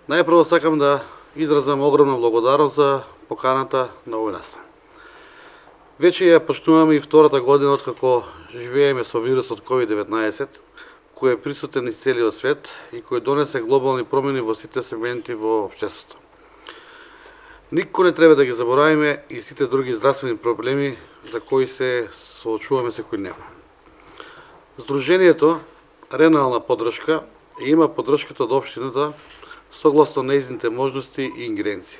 Најпрво сакам да изразам огромна благодарност за поканата на овој настан. Веќе ја почнуваме и втората година откако живееме со вирусот COVID-19, кој е присутен из целиот свет и кој донесе глобални промени во сите сегменти во општеството. Никој не треба да ги заборавиме и сите други здравствени проблеми за кои се соочуваме секојдневно. Сдружението Ренална поддршка има поддршката од општината согласно нејзините можности и ингеренции.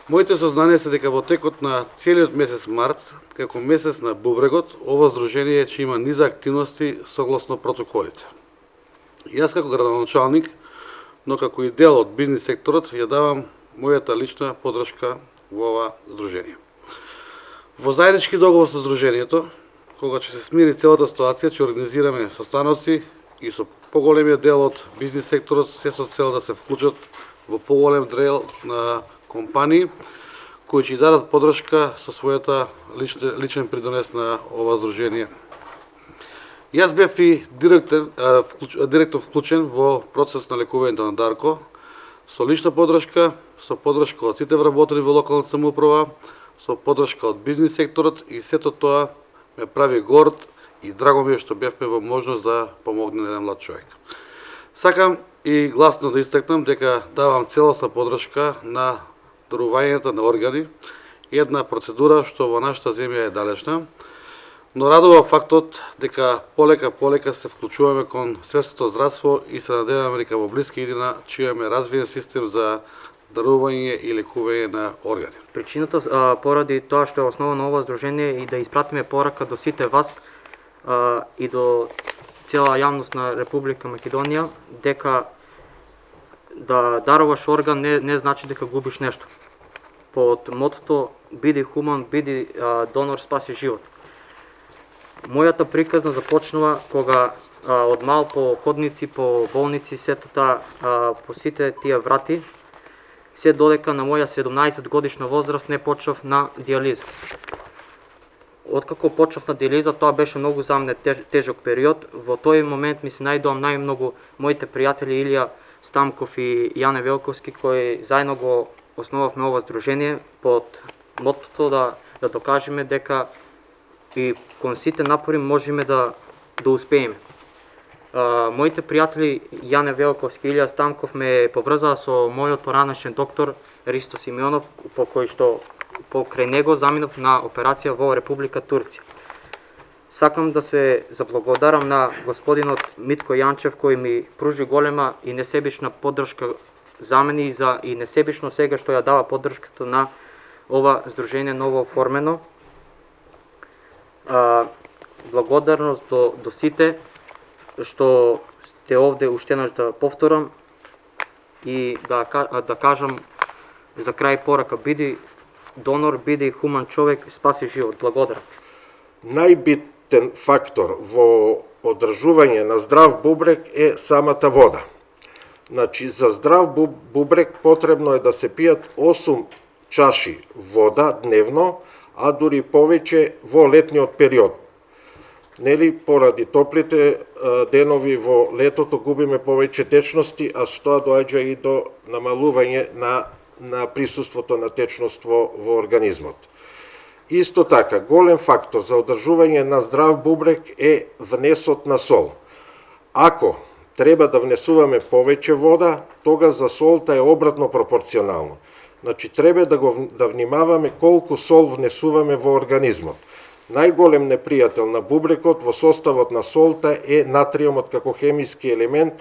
Моите сознанија се дека во текот на целиот месец март, како месец на бубрегот, ова сдружение ќе има низа активности согласно протоколите. Јас како градоначалник, но како и дел од бизнис секторот, ја давам мојата лична поддршка во ова сдружение. Во заеднички договор со сдружението, кога ќе се смири целата ситуација, ќе организираме состаноци и со поголемиот дел од бизнис секторот, се со цел да се вклучат во поголем дел на компании кои ќе дадат поддршка со својата личен придонес на ова сдружение. Јас бев и директно вклучен во процес на лекувањето на Дарко, со лична поддршка, со поддршка од сите вработени во локалната самоуправа, со поддршка од бизнис секторот и сето тоа ме прави горд и драго ми е што бевме во можност да помогне на еден млад човек. Сакам и гласно да истакнам дека давам целосна поддршка на дарувањето на органи, една процедура што во нашата земја е далечна, но радува фактот дека полека се вклучуваме кон светското здравство и се надеваме дека во блиски иднина ќе имаме развиен систем за дарување и лекување на органи. Причината поради тоа што е основа на ова сдружение и да испратиме порака до сите вас и до цела јавност на Република Македонија дека да даруваш орган не значи дека губиш нешто. Под мотото биди хуман, биди донор, спаси живот. Мојата приказна започнува кога од мал по ходници, по болници, сето таа по сите тие врати, се додека на моја 17 годишна возраст не почнав на диализа. Откако почнав на диализа, тоа беше многу за мене тежок период. Во тој момент ми се најдоа најмногу моите пријатели Илија Стамков и Јане Велковски, кои заедно го основавме ова сдружение под мотото да докажеме дека и кон сите напори можеме да успееме. Моите пријатели Јане Велковски и Илија Стамков ме поврзаа со мојот поранешен доктор Ристо Симеонов, по кој што покрај него заминав на операција во Република Турција. Сакам да се заблагодарам на господинот Митко Јанчев, кој ми пружи голема и несебична поддршка за мене и несебично сега што ја дава поддршката на ова сдружение ново оформено. Благодарност до сите што сте овде, уште еднаш да повторам и да кажам за крај порака: биди донор, биди хуман човек, спаси живот. Благодарам. Најбитен фактор во одржување на здрав бубрек е самата вода. Значи, за здрав бубрек потребно е да се пијат 8 чаши вода дневно, а дури повеќе во летниот период. Нели, поради топлите денови во летото губиме повеќе течности, а тоа доаѓа и до намалување на присуството на течност во организмот. Исто така, голем фактор за одржување на здрав бубрек е внесот на сол. Ако треба да внесуваме повеќе вода, тога за солта е обратно пропорционално. Значи, треба да внимаваме колку сол внесуваме во организмот. Најголем непријател на бубрекот во составот на солта е натриумот како хемиски елемент,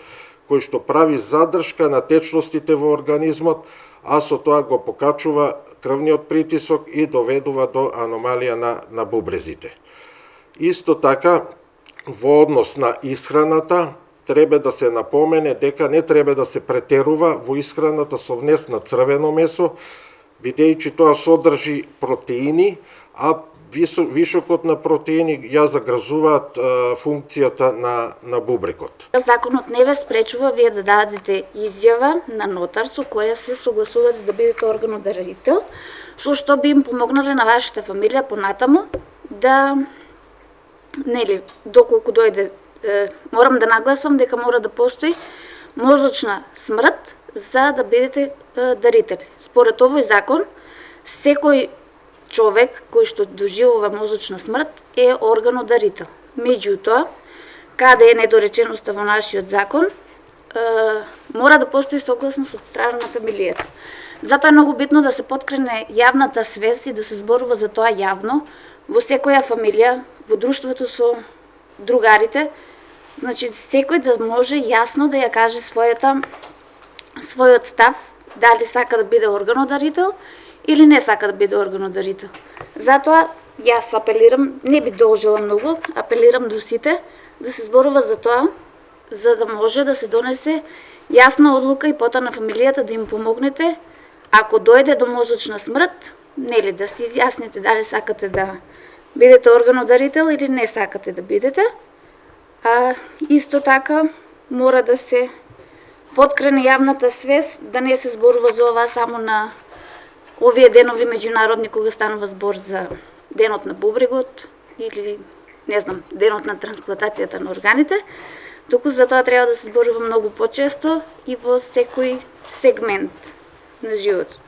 кој што прави задршка на течностите во организмот, а со тоа го покачува крвниот притисок и доведува до аномалија на бубрезите. Исто така, во однос на исхраната, треба да се напомене дека не треба да се претерува во исхраната со внес на црвено месо, бидејќи тоа содржи протеини, а вишокот на протеини ја загрозуваат функцијата на бубрекот. Законот не ве спречува вие да дадете изјава на нотар со која се согласувате да бидете органодарител, со што би им помогнале на вашата фамилија понатаму да, нели, доколку дојде, морам да нагласам дека мора да постои мозочна смрт за да бидете дарители. Според овој закон, секој човек кој што доживува мозочна смрт е органодарител. Меѓутоа, каде е недореченоста во нашиот закон, мора да постои согласност од страна на фамилијата. Затоа е многу битно да се поткрене јавната свест и да се зборува за тоа јавно во секоја фамилија, во друштвото со другарите. Значи, секој да може јасно да ја каже својот став, дали сака да биде органодарител или не сака да биде органодарител. Затоа, јас апелирам, не би должила многу, апелирам до сите да се зборува за тоа, за да може да се донесе јасна одлука и потоа на фамилијата да им помогнете, ако дојде до мозочна смрт, нели да се изјасните дали сакате да бидете органодарител или не сакате да бидете. А исто така мора да се поткрене јавната свест, да не се зборува за ова само на овие денови меѓународни кога станува збор за денот на бубрегот или не знам, денот на трансплантацијата на органите, туку за тоа треба да се зборува многу почесто и во секој сегмент на животот.